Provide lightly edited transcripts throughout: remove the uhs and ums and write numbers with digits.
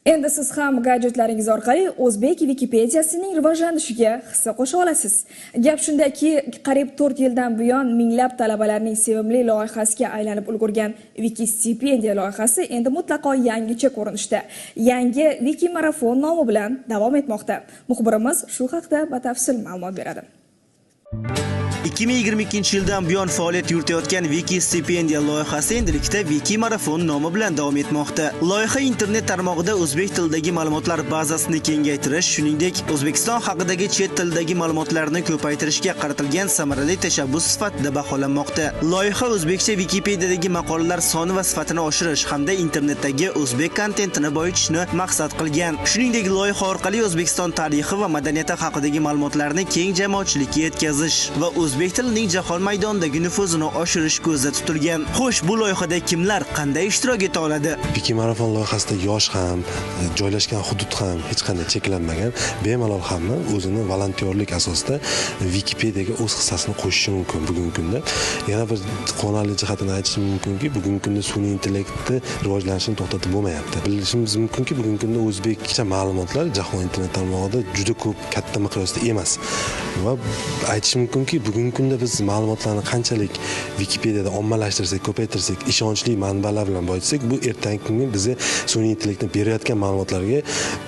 Endi siz ham gadjetlaringiz orqali o'zbek Wikipediyasining rivojlanishiga hissa qo'sha olasiz. Gap shundaki, qariyb 4 yildan buyon minglab talabalarning sevimli loyihasiga aylanib ulgurgan Wikistipendiya loyihasi endi mutlaqo yangicha ko'rinishda. Yangi Wiki Marafon nomi bilan davom etmoqda. Muxbirimiz shu haqda batafsil ma'lumot beradi. 2022 yildan buyon faoliyat yuritayotgan Wikistipendiya loyihasi endilikda Wiki Marafon nomi bilan davom etmoqda. Loyiha internet tarmog'ida o'zbek tilidagi ma'lumotlar bazasini kengaytirish, shuningdek, O'zbekiston haqidagi chet tilidagi ma'lumotlarni ko'paytirishga qaratilgan samarali tashabbus sifatida baholanmoqda. Loyiha o'zbekcha Wikipediyadagi maqolalar soni va sifatini oshirish hamda internetdagi o'zbek kontentini boyitishni maqsad qilgan. Shuningdek, loyiha orqali O'zbekiston tarixi va madaniyati haqidagi ma'lumotlarni keng jamoatchilikka yetkazish va o'zbek tilining jahon maydonidagi nufuzini oshirish ko'zda tutilgan. Xo'sh, bu loyihada kimlar qanday ishtirok eta oladi? Wiki Marafon loyihasida yosh ham, joylashgan hudud ham hech qanday cheklanmagan, bemalol hamma o'zini volontyorlik asosida Wikipediyaga o'z hissasini qo'shishi mumkin bugungi kunda. Yana bir quvonarli jihatini aytishim mumkinki, bugungi kunda sun'iy intellektni rivojlanishini to'xtatib bo'lmayapti. Bilishimiz mumkinki, bugungi kunda o'zbekcha ma'lumotlar jahon internet tarmog'ida juda ko'p, katta miqyosda emas. Va aytishim mumkinki, bugungi kunda biz ma'lumotlarni qanchalik Wikipediyada ommalashtirsak, ko'paytirsak, ishonchli manbalar bilan boyitsak, bu ertangi kunga bizga sun'iy intellektni berayotgan ma'lumotlarga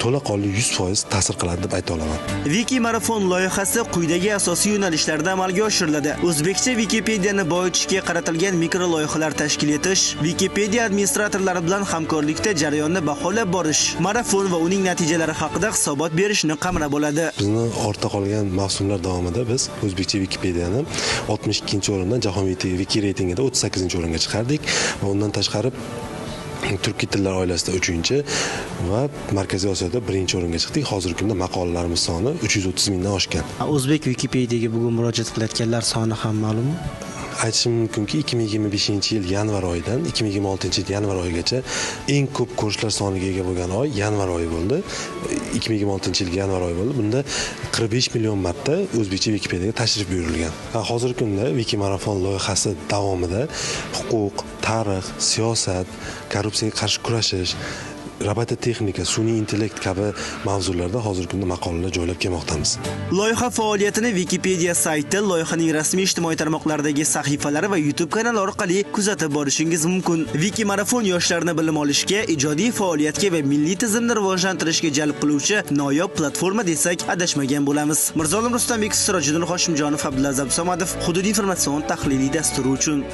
to'laqonli 100% ta'sir qiladi deb ayta olaman. Wiki Marafon loyihasi quyidagi asosiy yo'nalishlarda amalga oshiriladi. O'zbekcha Wikipediyani boyitishga qaratilgan mikro loyihalar tashkil etish, Wikipediya administratorlari bilan hamkorlikda jarayonni baholab borish, marafon va uning natijalari haqida hisobot berishni qamrab oladi. Bizni ortda qolgan mavsumlar davomida biz o'zbekcha Wikipediyani 62-o'rindan jahon Wiki reytingida 38-o'ringa chiqardik va undan tashqari turkiy tillar oilasida 3-chi va Markaziy Osiyoda 1-o'ringa chiqdik. Hozirgi kunda maqolalarimiz soni 330 mingdan oshgan. O'zbek Wikipediyaga bugun murojaat qilayotganlar soni ham ma'lummi? Aytishim mumkinki, 2025-yil yanvar oyidan 2026-yil yanvar oyigacha eng ko'p ko'rishlar soniga ega bo'lgan oy yanvar oyi bo'ldi. 2026-yil yanvar oyi bo'ldi. Bunda 45 million marta o'zbekcha Wikipediyaga tashrif buyurilgan. Hozirgi kunda Wiki Marafon loyihasi davomida huquq, tarix, siyosat, korrupsiyaga qarshi kurashish, robototexnika, sun'iy intellekt kabi mavzularda hozirgi kunda maqolalar joylab kelmoqdamiz. Loyiha faoliyatini Wikipedia sayti, loyihaning rasmiy ijtimoiy tarmoqlardagi sahifalari va YouTube kanali orqali kuzatib borishingiz mumkin. Wiki Marafon yoshlarni bilim olishga, ijodiy faoliyatga va milliy tizimni rivojlantirishga jalb qiluvchi noyob platforma desak adashmagan bo'lamiz. Mirzolim Rustambekovich, Sirojiddin Hoshimjonov, Abdulaziz Abdusamadov, Hududiy informatsion tahliliy dasturi uchun.